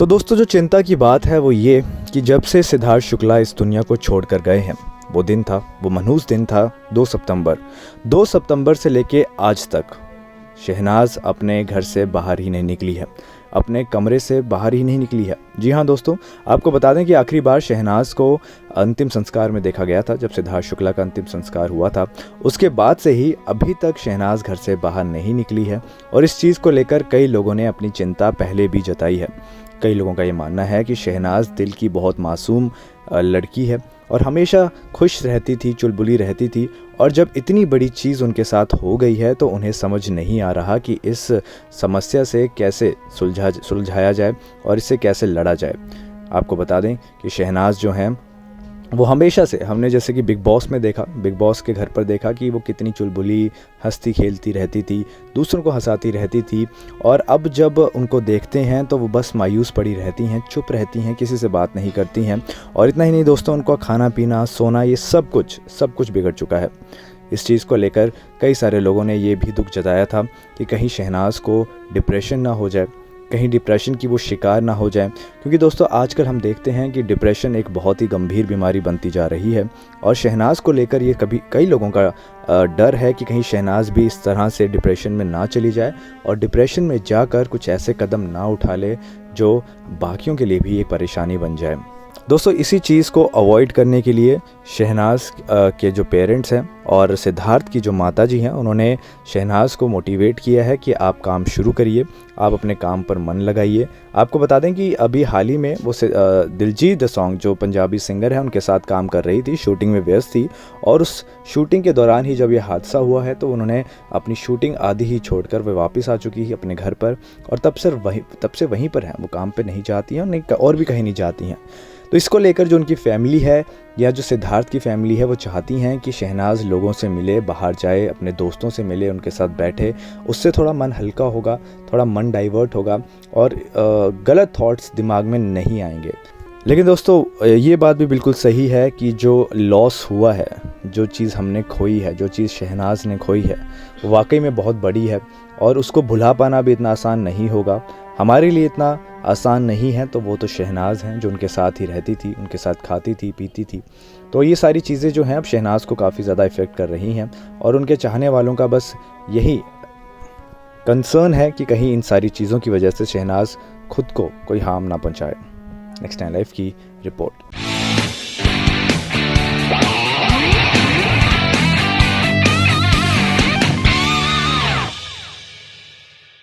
तो दोस्तों जो चिंता की बात है वो ये कि जब से सिद्धार्थ शुक्ला इस दुनिया को छोड़कर गए हैं, वो दिन था, वो मनहूस दिन था 2 सितंबर से लेके आज तक शहनाज अपने घर से बाहर ही नहीं निकली है, अपने कमरे से बाहर ही नहीं निकली है। जी हाँ दोस्तों, आपको बता दें कि आखिरी बार शहनाज को अंतिम संस्कार में देखा गया था जब सिद्धार्थ शुक्ला का अंतिम संस्कार हुआ था। उसके बाद से ही अभी तक शहनाज घर से बाहर नहीं निकली है और इस चीज़ को लेकर कई लोगों ने अपनी चिंता पहले भी जताई है। कई लोगों का ये मानना है कि शहनाज दिल की बहुत मासूम लड़की है और हमेशा खुश रहती थी, चुलबुली रहती थी, और जब इतनी बड़ी चीज़ उनके साथ हो गई है तो उन्हें समझ नहीं आ रहा कि इस समस्या से कैसे सुलझाया जाए और इससे कैसे लड़ा जाए। आपको बता दें कि शहनाज जो हैं वो हमेशा से, हमने जैसे कि बिग बॉस में देखा, बिग बॉस के घर पर देखा कि वो कितनी चुलबुली, हंसती खेलती रहती थी, दूसरों को हंसाती रहती थी, और अब जब उनको देखते हैं तो वो बस मायूस पड़ी रहती हैं, चुप रहती हैं, किसी से बात नहीं करती हैं। और इतना ही नहीं दोस्तों, उनका खाना पीना, सोना, ये सब कुछ बिगड़ चुका है। इस चीज़ को लेकर कई सारे लोगों ने ये भी दुख जताया था कि कहीं शहनाज को डिप्रेशन ना हो जाए, कहीं डिप्रेशन की वो शिकार ना हो जाए, क्योंकि दोस्तों आजकल हम देखते हैं कि डिप्रेशन एक बहुत ही गंभीर बीमारी बनती जा रही है। और शहनाज को लेकर ये कई लोगों का डर है कि कहीं शहनाज भी इस तरह से डिप्रेशन में ना चली जाए और डिप्रेशन में जाकर कुछ ऐसे कदम ना उठा ले जो बाकियों के लिए भी एक परेशानी बन जाए। दोस्तों इसी चीज़ को अवॉइड करने के लिए शहनाज के जो पेरेंट्स हैं और सिद्धार्थ की जो माताजी हैं, उन्होंने शहनाज को मोटिवेट किया है कि आप काम शुरू करिए, आप अपने काम पर मन लगाइए। आपको बता दें कि अभी हाल ही में वो दिलजीत दोसांझ जो पंजाबी सिंगर है उनके साथ काम कर रही थी, शूटिंग में व्यस्त थी, और उस शूटिंग के दौरान ही जब ये हादसा हुआ है तो उन्होंने अपनी शूटिंग आधी ही छोड़कर वे वापस आ चुकी है अपने घर पर, और तब से वहीं पर हैं, वो काम पर नहीं जाती हैं और भी कहीं नहीं जाती हैं। तो इसको लेकर जो उनकी फैमिली है या जो सिद्धार्थ की फैमिली है वो चाहती हैं कि शहनाज लोगों से मिले, बाहर जाए, अपने दोस्तों से मिले, उनके साथ बैठे, उससे थोड़ा मन हल्का होगा, थोड़ा मन डाइवर्ट होगा और गलत थॉट्स दिमाग में नहीं आएंगे। लेकिन दोस्तों ये बात भी बिल्कुल सही है कि जो लॉस हुआ है, जो चीज़ हमने खोई है, जो चीज़ शहनाज ने खोई है, वो वाकई में बहुत बड़ी है और उसको भुला पाना भी इतना आसान नहीं होगा। हमारे लिए इतना आसान नहीं है तो वो तो शहनाज हैं जो उनके साथ ही रहती थी, उनके साथ खाती थी, पीती थी। तो ये सारी चीज़ें जो हैं अब शहनाज को काफ़ी ज़्यादा इफ़ेक्ट कर रही हैं और उनके चाहने वालों का बस यही कंसर्न है कि कहीं इन सारी चीज़ों की वजह से शहनाज खुद को कोई हार्म ना पहुंचाए। नेक्स्ट टाइम लाइफ की रिपोर्ट।